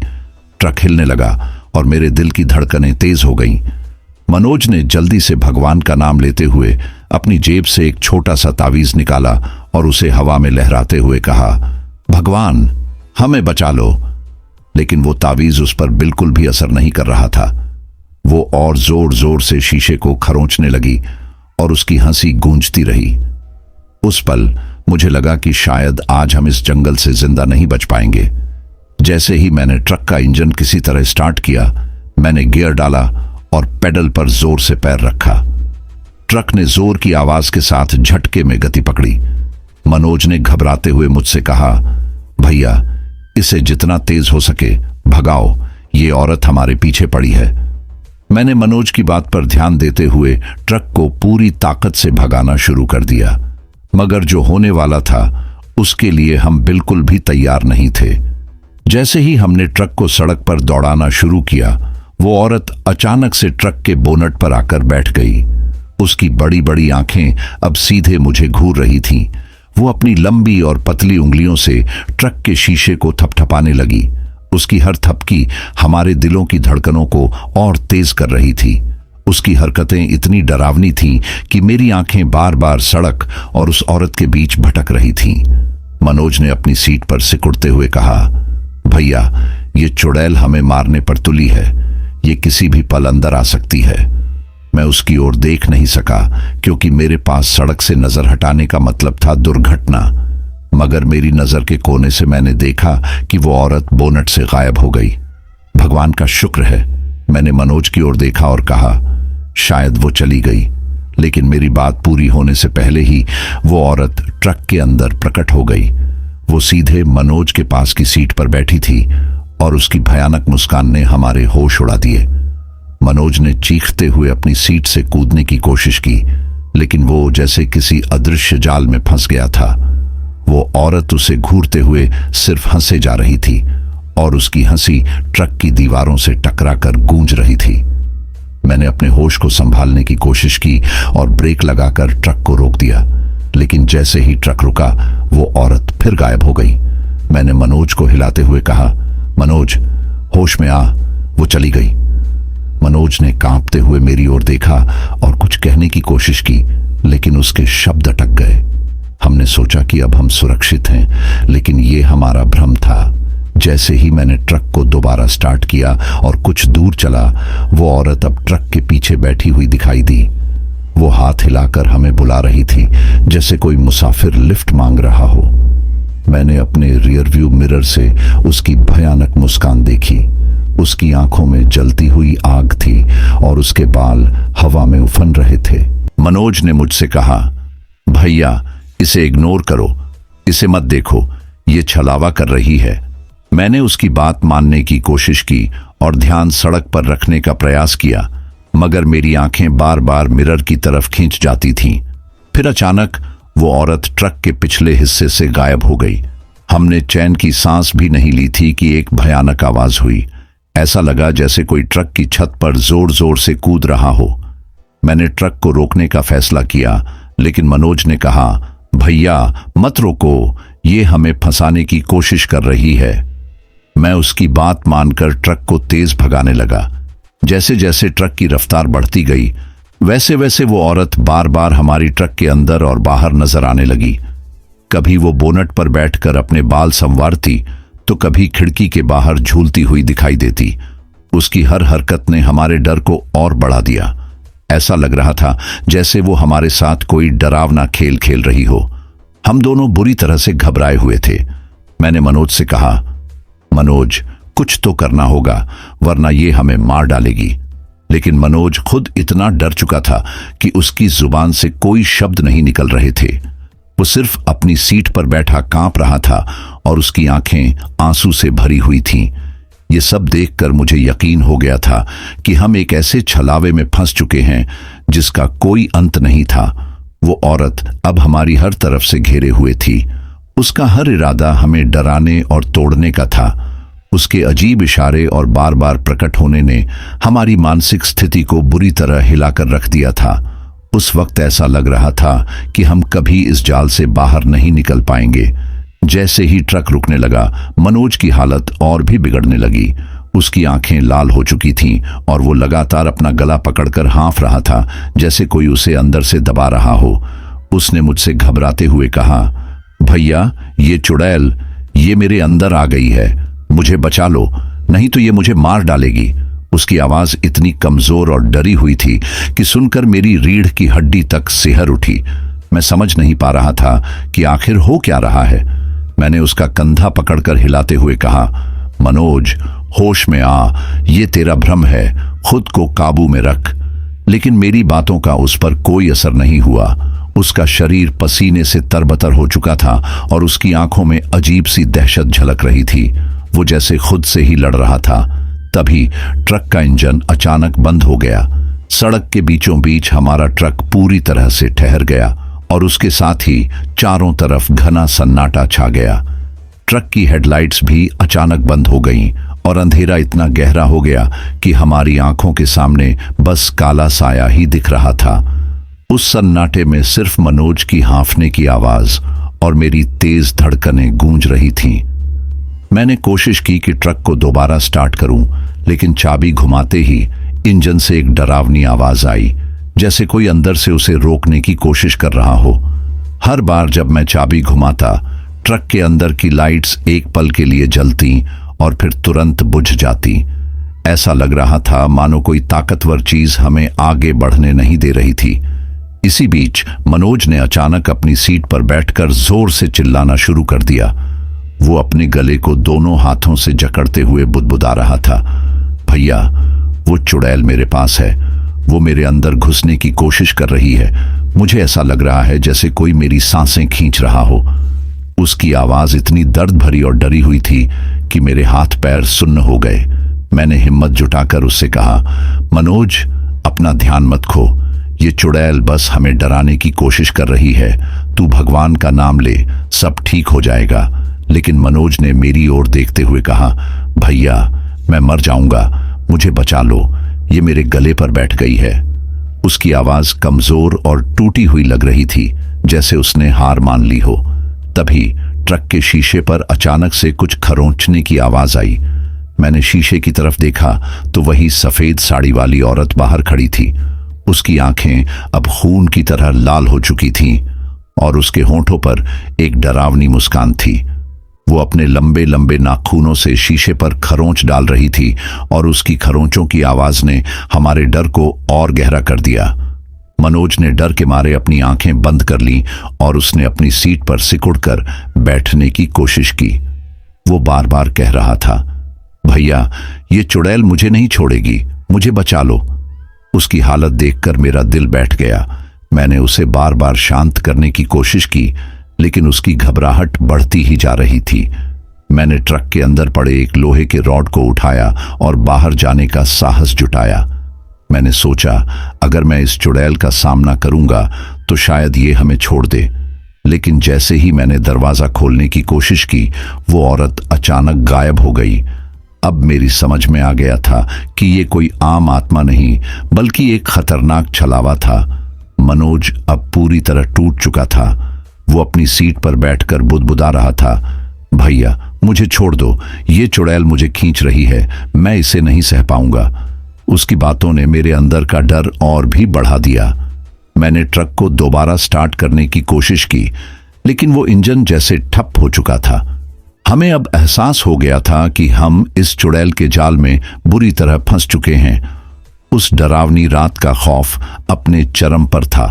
ट्रक हिलने लगा और मेरे दिल की धड़कनें तेज हो गईं। मनोज ने जल्दी से भगवान का नाम लेते हुए अपनी जेब से एक छोटा सा तावीज निकाला और उसे हवा में लहराते हुए कहा, भगवान हमें बचा लो। लेकिन वो तावीज उस पर बिल्कुल भी असर नहीं कर रहा था। वो और जोर जोर से शीशे को खरोंचने लगी और उसकी हंसी गूंजती रही। उस पल मुझे लगा कि शायद आज हम इस जंगल से जिंदा नहीं बच पाएंगे। जैसे ही मैंने ट्रक का इंजन किसी तरह स्टार्ट किया, मैंने गियर डाला और पेडल पर जोर से पैर रखा। ट्रक ने जोर की आवाज के साथ झटके में गति पकड़ी। मनोज ने घबराते हुए मुझसे कहा, भैया इसे जितना तेज हो सके भगाओ, ये औरत हमारे पीछे पड़ी है। मैंने मनोज की बात पर ध्यान देते हुए ट्रक को पूरी ताकत से भगाना शुरू कर दिया, मगर जो होने वाला था उसके लिए हम बिल्कुल भी तैयार नहीं थे। जैसे ही हमने ट्रक को सड़क पर दौड़ाना शुरू किया, वो औरत अचानक से ट्रक के बोनट पर आकर बैठ गई। उसकी बड़ी बड़ी आंखें अब सीधे मुझे घूर रही थीं। वो अपनी लंबी और पतली उंगलियों से ट्रक के शीशे को थपथपाने लगी। उसकी हर थपकी हमारे दिलों की धड़कनों को और तेज कर रही थी। उसकी हरकतें इतनी डरावनी थीं कि मेरी आंखें बार बार सड़क और उस औरत के बीच भटक रही थीं। मनोज ने अपनी सीट पर सिकुड़ते हुए कहा, भैया, ये चुड़ैल हमें मारने पर तुली है। ये किसी भी पल अंदर आ सकती है। मैं उसकी ओर देख नहीं सका क्योंकि मेरे पास सड़क से नजर हटाने का मतलब था दुर्घटना, मगर मेरी नजर के कोने से मैंने देखा कि वो औरत बोनट से गायब हो गई। भगवान का शुक्र है। मैंने मनोज की ओर देखा और कहा, शायद वो चली गई। लेकिन मेरी बात पूरी होने से पहले ही वो औरत ट्रक के अंदर प्रकट हो गई। वो सीधे मनोज के पास की सीट पर बैठी थी और उसकी भयानक मुस्कान ने हमारे होश उड़ा दिए। मनोज ने चीखते हुए अपनी सीट से कूदने की कोशिश की, लेकिन वो जैसे किसी अदृश्य जाल में फंस गया था। वो औरत उसे घूरते हुए सिर्फ हंसे जा रही थी और उसकी हंसी ट्रक की दीवारों से टकराकर गूंज रही थी। मैंने अपने होश को संभालने की कोशिश की और ब्रेक लगाकर ट्रक को रोक दिया, लेकिन जैसे ही ट्रक रुका, वो औरत फिर गायब हो गई। मैंने मनोज को हिलाते हुए कहा, मनोज, होश में आ, वो चली गई। मनोज ने कांपते हुए मेरी ओर देखा और कुछ कहने की कोशिश की, लेकिन उसके शब्द अटक गए। हमने सोचा कि अब हम सुरक्षित हैं, लेकिन ये हमारा भ्रम था। जैसे ही मैंने ट्रक को दोबारा स्टार्ट किया और कुछ दूर चला, वो औरत अब ट्रक के पीछे बैठी हुई दिखाई दी। वो हाथ हिलाकर हमें बुला रही थी, जैसे कोई मुसाफिर लिफ्ट मांग रहा हो। मैंने अपने रियर व्यू मिरर से उसकी भयानक मुस्कान देखी। उसकी आंखों में जलती हुई आग थी और उसके बाल हवा में उफन रहे थे। मनोज ने मुझसे कहा, भैया, इसे इग्नोर करो, इसे मत देखो, ये छलावा कर रही है। मैंने उसकी बात मानने की कोशिश की और ध्यान सड़क पर रखने का प्रयास किया, मगर मेरी आंखें बार बार मिरर की तरफ खींच जाती थीं। फिर अचानक वो औरत ट्रक के पिछले हिस्से से गायब हो गई। हमने चैन की सांस भी नहीं ली थी कि एक भयानक आवाज हुई। ऐसा लगा जैसे कोई ट्रक की छत पर जोर जोर से कूद रहा हो। मैंने ट्रक को रोकने का फैसला किया, लेकिन मनोज ने कहा, भैया, मत रोको, ये हमें फंसाने की कोशिश कर रही है। मैं उसकी बात मानकर ट्रक को तेज भगाने लगा। जैसे जैसे ट्रक की रफ्तार बढ़ती गई, वैसे वैसे वो औरत बार बार हमारी ट्रक के अंदर और बाहर नजर आने लगी। कभी वो बोनट पर बैठकर अपने बाल संवारती, तो कभी खिड़की के बाहर झूलती हुई दिखाई देती। उसकी हर हरकत ने हमारे डर को और बढ़ा दिया। ऐसा लग रहा था जैसे वो हमारे साथ कोई डरावना खेल खेल रही हो। हम दोनों बुरी तरह से घबराए हुए थे। मैंने मनोज से कहा, मनोज, कुछ तो करना होगा, वरना ये हमें मार डालेगी। लेकिन मनोज खुद इतना डर चुका था कि उसकी जुबान से कोई शब्द नहीं निकल रहे थे। वो सिर्फ अपनी सीट पर बैठा कांप रहा था और उसकी आंखें आंसू से भरी हुई थीं। ये सब देखकर मुझे यकीन हो गया था कि हम एक ऐसे छलावे में फंस चुके हैं जिसका कोई अंत नहीं था। वो औरत अब हमारी हर तरफ से घेरे हुए थी। उसका हर इरादा हमें डराने और तोड़ने का था। उसके अजीब इशारे और बार बार प्रकट होने ने हमारी मानसिक स्थिति को बुरी तरह हिलाकर रख दिया था। उस वक्त ऐसा लग रहा था कि हम कभी इस जाल से बाहर नहीं निकल पाएंगे। जैसे ही ट्रक रुकने लगा, मनोज की हालत और भी बिगड़ने लगी। उसकी आंखें लाल हो चुकी थीं और वो लगातार अपना गला पकड़कर हाँफ रहा था, जैसे कोई उसे अंदर से दबा रहा हो। उसने मुझसे घबराते हुए कहा, भैया, ये चुड़ैल, ये मेरे अंदर आ गई है, मुझे बचा लो, नहीं तो ये मुझे मार डालेगी। उसकी आवाज इतनी कमजोर और डरी हुई थी कि सुनकर मेरी रीढ़ की हड्डी तक सिहर उठी। मैं समझ नहीं पा रहा था कि आखिर हो क्या रहा है। मैंने उसका कंधा पकड़कर हिलाते हुए कहा, मनोज, होश में आ, ये तेरा भ्रम है, खुद को काबू में रख। लेकिन मेरी बातों का उस पर कोई असर नहीं हुआ। उसका शरीर पसीने से तरबतर हो चुका था और उसकी आंखों में अजीब सी दहशत झलक रही थी। वो जैसे खुद से ही लड़ रहा था। तभी ट्रक का इंजन अचानक बंद हो गया। सड़क के बीचों बीच हमारा ट्रक पूरी तरह से ठहर गया और उसके साथ ही चारों तरफ घना सन्नाटा छा गया। ट्रक की हेडलाइट्स भी अचानक बंद हो गईं और अंधेरा इतना गहरा हो गया कि हमारी आंखों के सामने बस काला साया ही दिख रहा था। उस सन्नाटे में सिर्फ मनोज की हांफने की आवाज और मेरी तेज धड़कनें गूंज रही थीं। मैंने कोशिश की कि ट्रक को दोबारा स्टार्ट करूं, लेकिन चाबी घुमाते ही इंजन से एक डरावनी आवाज आई, जैसे कोई अंदर से उसे रोकने की कोशिश कर रहा हो। हर बार जब मैं चाबी घुमाता, ट्रक के अंदर की लाइट्स एक पल के लिए जलती और फिर तुरंत बुझ जाती। ऐसा लग रहा था मानो कोई ताकतवर चीज हमें आगे बढ़ने नहीं दे रही थी। इसी बीच मनोज ने अचानक अपनी सीट पर बैठकर जोर से चिल्लाना शुरू कर दिया। वो अपने गले को दोनों हाथों से जकड़ते हुए बुदबुदा रहा था, भैया, वो चुड़ैल मेरे पास है। वो मेरे अंदर घुसने की कोशिश कर रही है। मुझे ऐसा लग रहा है जैसे कोई मेरी सांसें खींच रहा हो। उसकी आवाज इतनी दर्द भरी और डरी हुई थी कि मेरे हाथ पैर सुन्न हो गए। मैंने हिम्मत जुटाकर उससे कहा, मनोज, अपना ध्यान मत खो। ये चुड़ैल बस हमें डराने की कोशिश कर रही है। तू भगवान का नाम ले, सब ठीक हो जाएगा। लेकिन मनोज ने मेरी ओर देखते हुए कहा, भैया, मैं मर जाऊंगा, मुझे बचा लो। ये मेरे गले पर बैठ गई है। उसकी आवाज कमजोर और टूटी हुई लग रही थी, जैसे उसने हार मान ली हो। तभी ट्रक के शीशे पर अचानक से कुछ खरोंचने की आवाज आई। मैंने शीशे की तरफ देखा तो वही सफेद साड़ी वाली औरत बाहर खड़ी थी। उसकी आंखें अब खून की तरह लाल हो चुकी थीं और उसके होंठों पर एक डरावनी मुस्कान थी। वो अपने लंबे लंबे नाखूनों से शीशे पर खरोंच डाल रही थी और उसकी खरोंचों की आवाज ने हमारे डर को और गहरा कर दिया। मनोज ने डर के मारे अपनी आंखें बंद कर ली और उसने अपनी सीट पर सिकुड़कर बैठने की कोशिश की। वो बार बार कह रहा था, भैया, ये चुड़ैल मुझे नहीं छोड़ेगी, मुझे बचा लो। उसकी हालत देखकर मेरा दिल बैठ गया। मैंने उसे बार बार शांत करने की कोशिश की, लेकिन उसकी घबराहट बढ़ती ही जा रही थी। मैंने ट्रक के अंदर पड़े एक लोहे के रॉड को उठाया और बाहर जाने का साहस जुटाया। मैंने सोचा, अगर मैं इस चुड़ैल का सामना करूंगा तो शायद ये हमें छोड़ दे। लेकिन जैसे ही मैंने दरवाजा खोलने की कोशिश की, वो औरत अचानक गायब हो गई। अब मेरी समझ में आ गया था कि ये कोई आम आत्मा नहीं, बल्कि एक खतरनाक छलावा था। मनोज अब पूरी तरह टूट चुका था। वो अपनी सीट पर बैठकर बुदबुदा रहा था, भैया, मुझे छोड़ दो, ये चुड़ैल मुझे खींच रही है, मैं इसे नहीं सह पाऊंगा। उसकी बातों ने मेरे अंदर का डर और भी बढ़ा दिया। मैंने ट्रक को दोबारा स्टार्ट करने की कोशिश की, लेकिन वो इंजन जैसे ठप हो चुका था। हमें अब एहसास हो गया था कि हम इस चुड़ैल के जाल में बुरी तरह फंस चुके हैं। उस डरावनी रात का खौफ अपने चरम पर था।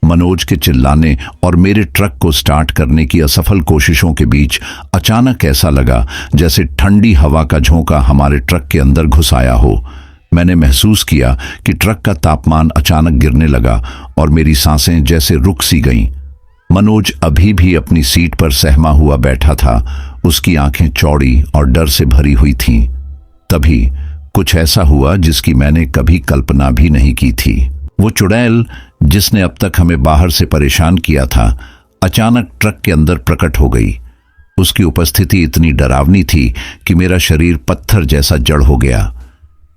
मनोज के चिल्लाने और मेरे ट्रक को स्टार्ट करने की असफल कोशिशों के बीच अचानक ऐसा लगा जैसे ठंडी हवा का झोंका हमारे ट्रक के अंदर घुस आया हो। मैंने महसूस किया कि ट्रक का तापमान अचानक गिरने लगा और मेरी सांसें जैसे रुक सी गईं। मनोज अभी भी अपनी सीट पर सहमा हुआ बैठा था। उसकी आंखें चौड़ी और डर से भरी हुई थीं। तभी कुछ ऐसा हुआ जिसकी मैंने कभी कल्पना भी नहीं की थी। वो चुड़ैल जिसने अब तक हमें बाहर से परेशान किया था, अचानक ट्रक के अंदर प्रकट हो गई। उसकी उपस्थिति इतनी डरावनी थी कि मेरा शरीर पत्थर जैसा जड़ हो गया।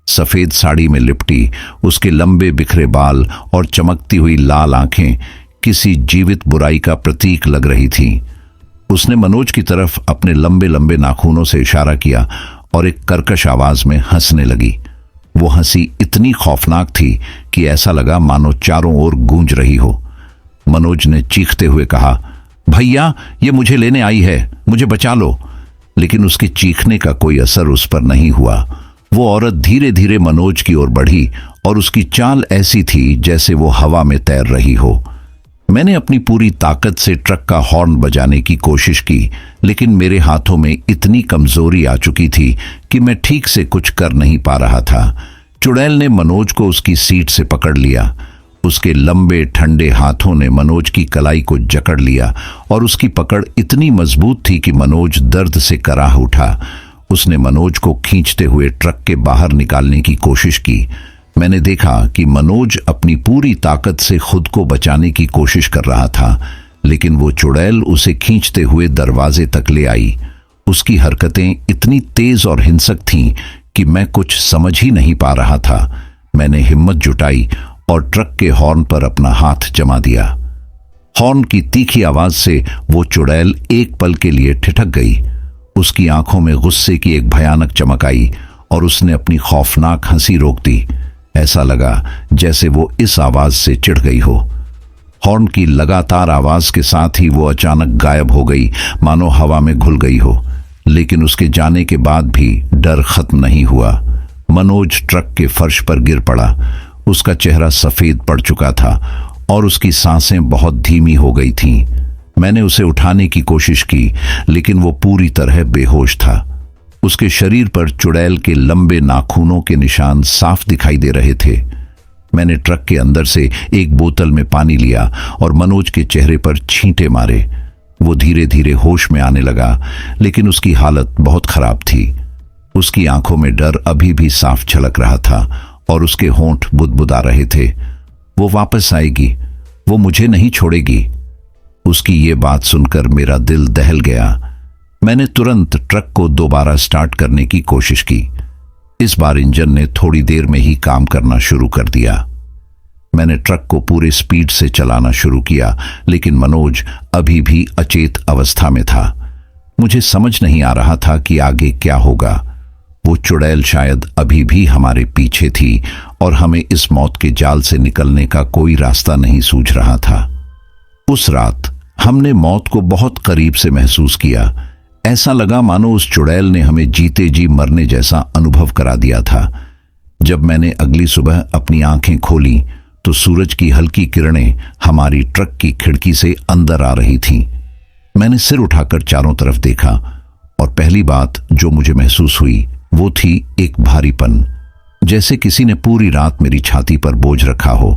सफेद साड़ी में लिपटी उसके लंबे बिखरे बाल और चमकती हुई लाल आंखें किसी जीवित बुराई का प्रतीक लग रही थीं। उसने मनोज की तरफ अपने लंबे लंबे नाखूनों से इशारा किया और एक कर्कश आवाज में हंसने लगी। वो हंसी इतनी खौफनाक थी कि ऐसा लगा मानो चारों ओर गूंज रही हो। मनोज ने चीखते हुए कहा, भैया, ये मुझे लेने आई है, मुझे बचा लो। लेकिन उसके चीखने का कोई असर उस पर नहीं हुआ। वो औरत धीरे धीरे मनोज की ओर बढ़ी और उसकी चाल ऐसी थी जैसे वो हवा में तैर रही हो। मैंने अपनी पूरी ताकत से ट्रक का हॉर्न बजाने की कोशिश की, लेकिन मेरे हाथों में इतनी कमजोरी आ चुकी थी कि मैं ठीक से कुछ कर नहीं पा रहा था। चुड़ैल ने मनोज को उसकी सीट से पकड़ लिया। उसके लंबे ठंडे हाथों ने मनोज की कलाई को जकड़ लिया और उसकी पकड़ इतनी मजबूत थी कि मनोज दर्द से कराह उठा। उसने मनोज को खींचते हुए ट्रक के बाहर निकालने की कोशिश की। मैंने देखा कि मनोज अपनी पूरी ताकत से खुद को बचाने की कोशिश कर रहा था, लेकिन वो चुड़ैल उसे खींचते हुए दरवाजे तक ले आई। उसकी हरकतें इतनी तेज और हिंसक थीं कि मैं कुछ समझ ही नहीं पा रहा था। मैंने हिम्मत जुटाई और ट्रक के हॉर्न पर अपना हाथ जमा दिया। हॉर्न की तीखी आवाज से वो चुड़ैल एक पल के लिए ठिठक गई। उसकी आंखों में गुस्से की एक भयानक चमक आई और उसने अपनी खौफनाक हंसी रोक दी। ऐसा लगा जैसे वो इस आवाज से चिढ़ गई हो। हॉर्न की लगातार आवाज के साथ ही वो अचानक गायब हो गई, मानो हवा में घुल गई हो। लेकिन उसके जाने के बाद भी डर खत्म नहीं हुआ। मनोज ट्रक के फर्श पर गिर पड़ा। उसका चेहरा सफेद पड़ चुका था और उसकी सांसें बहुत धीमी हो गई थीं। मैंने उसे उठाने की कोशिश की, लेकिन वो पूरी तरह बेहोश था। उसके शरीर पर चुड़ैल के लंबे नाखूनों के निशान साफ दिखाई दे रहे थे। मैंने ट्रक के अंदर से एक बोतल में पानी लिया और मनोज के चेहरे पर छींटे मारे। वो धीरे धीरे होश में आने लगा, लेकिन उसकी हालत बहुत खराब थी। उसकी आंखों में डर अभी भी साफ झलक रहा था और उसके होंठ बुदबुदा रहे थे। वो वापस आएगी, वो मुझे नहीं छोड़ेगी। उसकी ये बात सुनकर मेरा दिल दहल गया। मैंने तुरंत ट्रक को दोबारा स्टार्ट करने की कोशिश की। इस बार इंजन ने थोड़ी देर में ही काम करना शुरू कर दिया। मैंने ट्रक को पूरे स्पीड से चलाना शुरू किया, लेकिन मनोज अभी भी अचेत अवस्था में था। मुझे समझ नहीं आ रहा था कि आगे क्या होगा। वो चुड़ैल शायद अभी भी हमारे पीछे थी और हमें इस मौत के जाल से निकलने का कोई रास्ता नहीं सूझ रहा था। उस रात हमने मौत को बहुत करीब से महसूस किया। ऐसा लगा मानो उस चुड़ैल ने हमें जीते जी मरने जैसा अनुभव करा दिया था। जब मैंने अगली सुबह अपनी आंखें खोली तो सूरज की हल्की किरणें हमारी ट्रक की खिड़की से अंदर आ रही थीं। मैंने सिर उठाकर चारों तरफ देखा और पहली बात जो मुझे महसूस हुई वो थी एक भारीपन, जैसे किसी ने पूरी रात मेरी छाती पर बोझ रखा हो।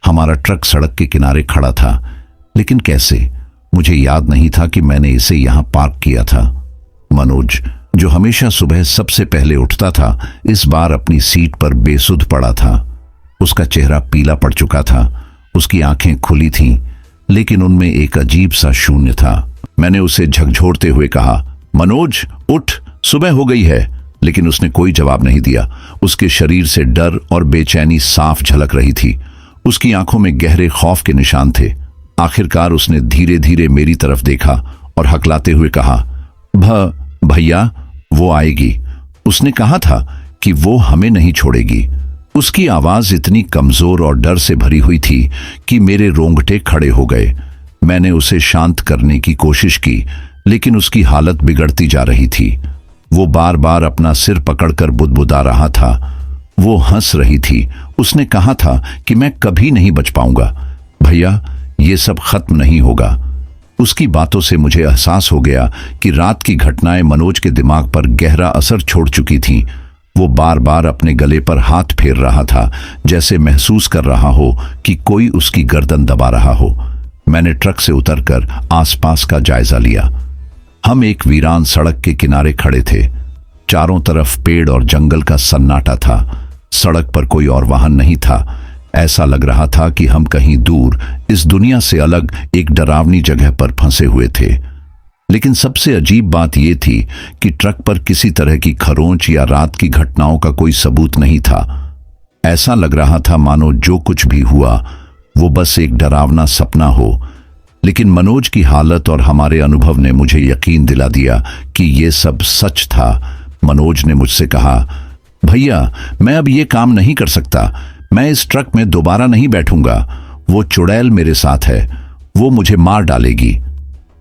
हमारा ट्रक सड़क के किनारे खड़ा था, लेकिन कैसे? मुझे याद नहीं था कि मैंने इसे यहां पार्क किया था। मनोज, जो हमेशा सुबह सबसे पहले उठता था, इस बार अपनी सीट पर बेसुध पड़ा था। उसका चेहरा पीला पड़ चुका था। उसकी आंखें खुली थीं, लेकिन उनमें एक अजीब सा शून्य था। मैंने उसे झकझोरते हुए कहा, मनोज उठ, सुबह हो गई है। लेकिन उसने कोई जवाब नहीं दिया। उसके शरीर से डर और बेचैनी साफ झलक रही थी। उसकी आंखों में गहरे खौफ के निशान थे। आखिरकार उसने धीरे धीरे मेरी तरफ देखा और हकलाते हुए कहा, भैया, वो आएगी। उसने कहा था कि वो हमें नहीं छोड़ेगी। उसकी आवाज इतनी कमजोर और डर से भरी हुई थी कि मेरे रोंगटे खड़े हो गए। मैंने उसे शांत करने की कोशिश की, लेकिन उसकी हालत बिगड़ती जा रही थी। वो बार बार अपना सिर पकड़कर बुदबुदा रहा था। वो हंस रही थी। उसने कहा था कि मैं कभी नहीं बच पाऊंगा। भैया, ये सब खत्म नहीं होगा। उसकी बातों से मुझे एहसास हो गया कि रात की घटनाएं मनोज के दिमाग पर गहरा असर छोड़ चुकी थीं। वो बार बार अपने गले पर हाथ फेर रहा था, जैसे महसूस कर रहा हो कि कोई उसकी गर्दन दबा रहा हो। मैंने ट्रक से उतरकर आसपास का जायजा लिया। हम एक वीरान सड़क के किनारे खड़े थे। चारों तरफ पेड़ और जंगल का सन्नाटा था। सड़क पर कोई और वाहन नहीं था। ऐसा लग रहा था कि हम कहीं दूर, इस दुनिया से अलग एक डरावनी जगह पर फंसे हुए थे। लेकिन सबसे अजीब बात यह थी कि ट्रक पर किसी तरह की खरोंच या रात की घटनाओं का कोई सबूत नहीं था। ऐसा लग रहा था मानो जो कुछ भी हुआ वो बस एक डरावना सपना हो। लेकिन मनोज की हालत और हमारे अनुभव ने मुझे यकीन दिला दिया कि ये सब सच था। मनोज ने मुझसे कहा, भैया, मैं अब ये काम नहीं कर सकता। मैं इस ट्रक में दोबारा नहीं बैठूंगा। वो चुड़ैल मेरे साथ है, वो मुझे मार डालेगी।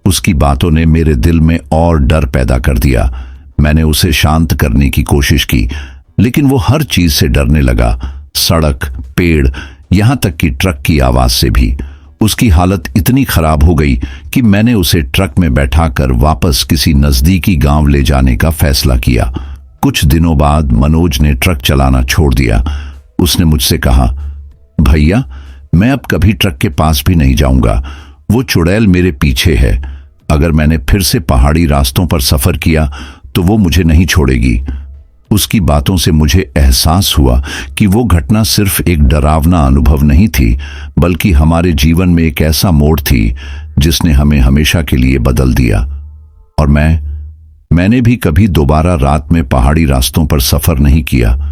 उसकी बातों ने मेरे दिल में और डर पैदा कर दिया। मैंने उसे शांत करने की कोशिश की, लेकिन वो हर चीज से डरने लगा। सड़क, पेड़, यहां तक कि ट्रक की आवाज से भी। उसकी हालत इतनी खराब हो गई कि मैंने उसे ट्रक में बैठाकर वापस किसी नजदीकी गांव ले जाने का फैसला किया। कुछ दिनों बाद मनोज ने ट्रक चलाना छोड़ दिया। उसने मुझसे कहा, भैया, मैं अब कभी ट्रक के पास भी नहीं जाऊंगा। वो चुड़ैल मेरे पीछे है। अगर मैंने फिर से पहाड़ी रास्तों पर सफर किया तो वो मुझे नहीं छोड़ेगी। उसकी बातों से मुझे एहसास हुआ कि वो घटना सिर्फ एक डरावना अनुभव नहीं थी, बल्कि हमारे जीवन में एक ऐसा मोड़ थी जिसने हमें हमेशा के लिए बदल दिया। और मैंने भी कभी दोबारा रात में पहाड़ी रास्तों पर सफर नहीं किया।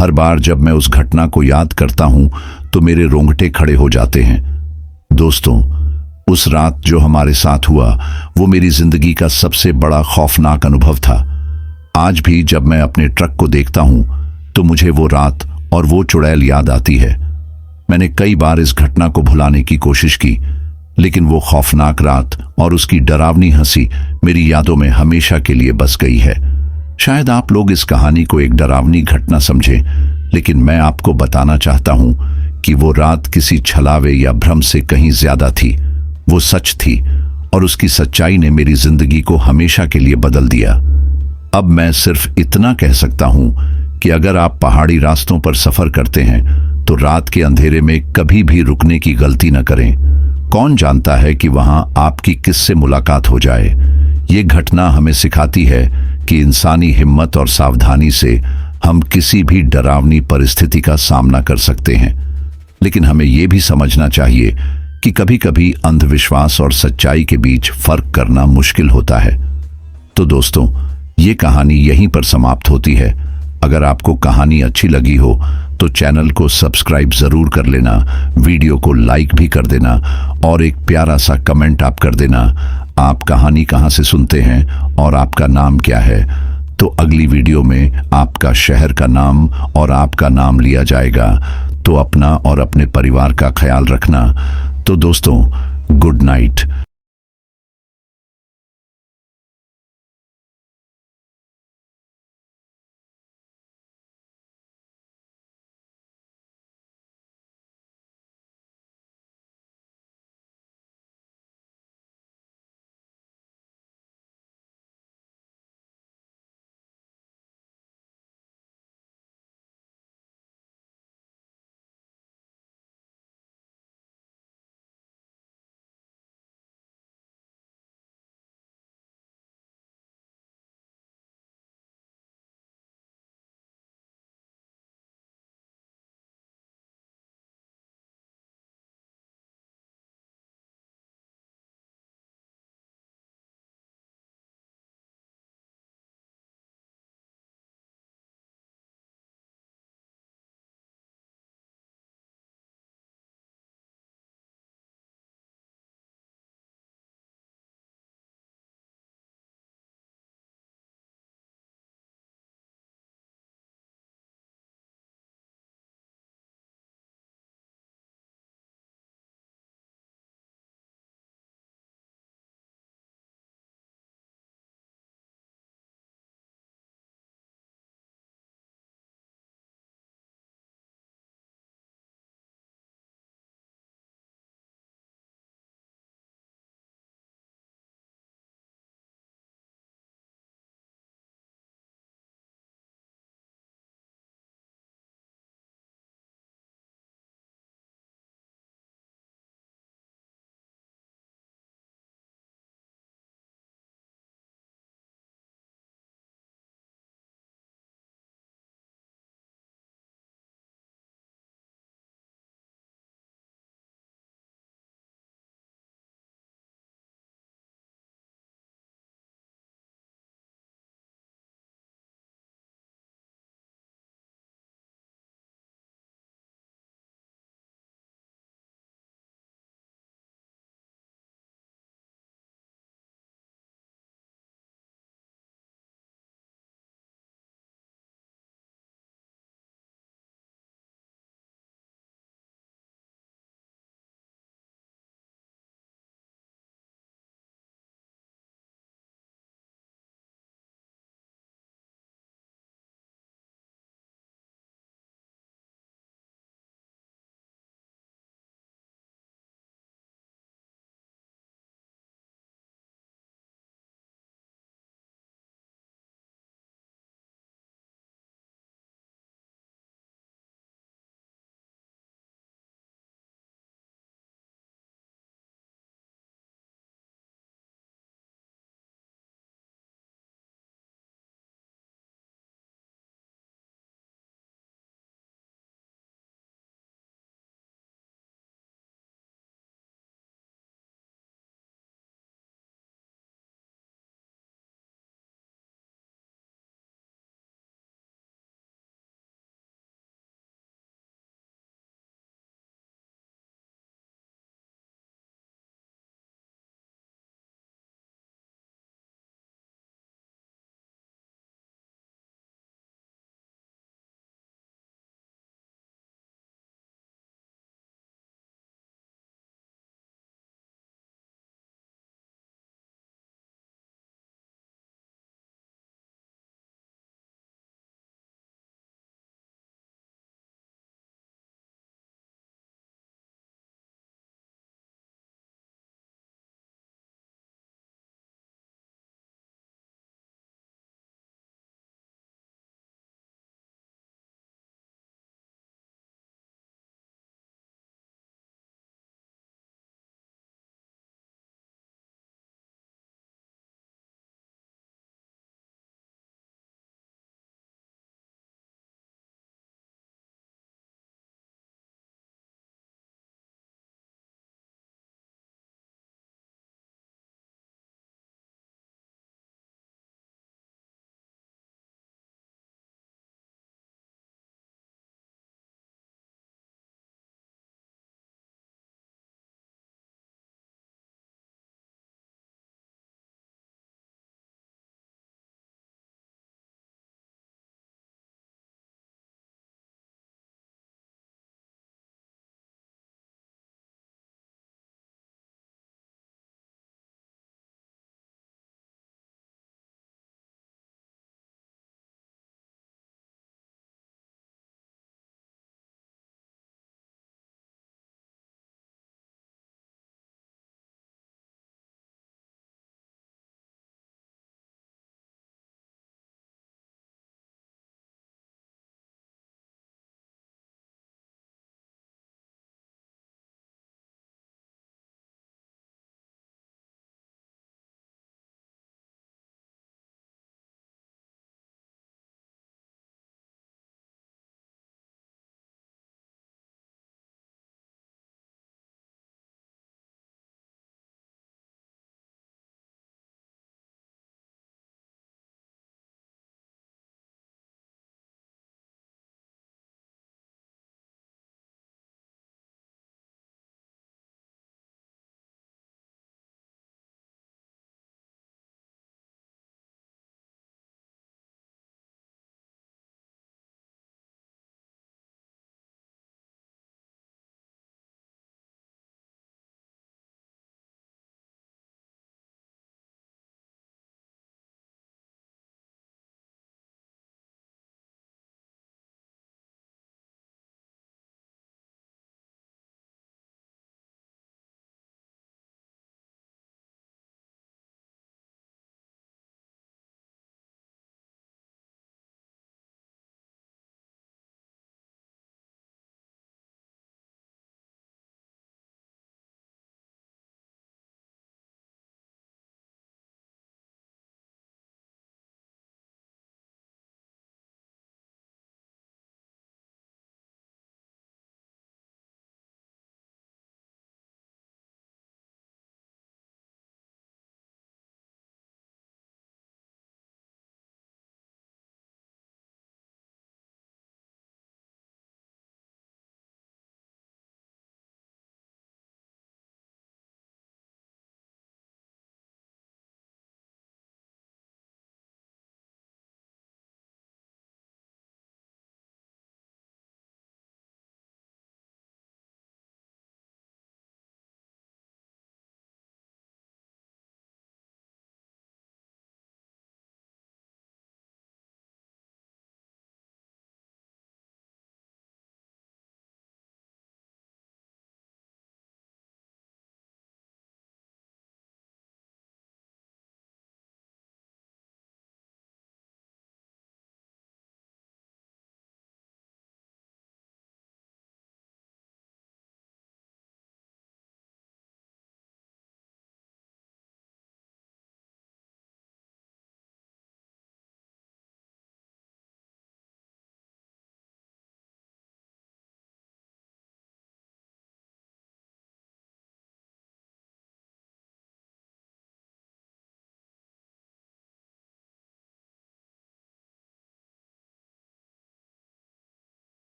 हर बार जब मैं उस घटना को याद करता हूं तो मेरे रोंगटे खड़े हो जाते हैं। दोस्तों, उस रात जो हमारे साथ हुआ वो मेरी जिंदगी का सबसे बड़ा खौफनाक अनुभव था। आज भी जब मैं अपने ट्रक को देखता हूं तो मुझे वो रात और वो चुड़ैल याद आती है। मैंने कई बार इस घटना को भुलाने की कोशिश की, लेकिन वो खौफनाक रात और उसकी डरावनी हंसी मेरी यादों में हमेशा के लिए बस गई है। शायद आप लोग इस कहानी को एक डरावनी घटना समझें, लेकिन मैं आपको बताना चाहता हूं कि वो रात किसी छलावे या भ्रम से कहीं ज्यादा थी। वो सच थी और उसकी सच्चाई ने मेरी जिंदगी को हमेशा के लिए बदल दिया। अब मैं सिर्फ इतना कह सकता हूं कि अगर आप पहाड़ी रास्तों पर सफर करते हैं तो रात के अंधेरे में कभी भी रुकने की गलती न करें। कौन जानता है कि वहां आपकी किससे मुलाकात हो जाए। ये घटना हमें सिखाती है कि इंसानी हिम्मत और सावधानी से हम किसी भी डरावनी परिस्थिति का सामना कर सकते हैं। लेकिन हमें यह भी समझना चाहिए कि कभी-कभी अंधविश्वास और सच्चाई के बीच फर्क करना मुश्किल होता है। तो दोस्तों, ये कहानी यहीं पर समाप्त होती है। अगर आपको कहानी अच्छी लगी हो तो चैनल को सब्सक्राइब जरूर कर लेना, वीडियो को लाइक भी कर देना और एक प्यारा सा कमेंट आप कर देना। आप कहानी कहां से सुनते हैं और आपका नाम क्या है, तो अगली वीडियो में आपका शहर का नाम और आपका नाम लिया जाएगा। तो अपना और अपने परिवार का ख्याल रखना। तो दोस्तों, गुड नाइट।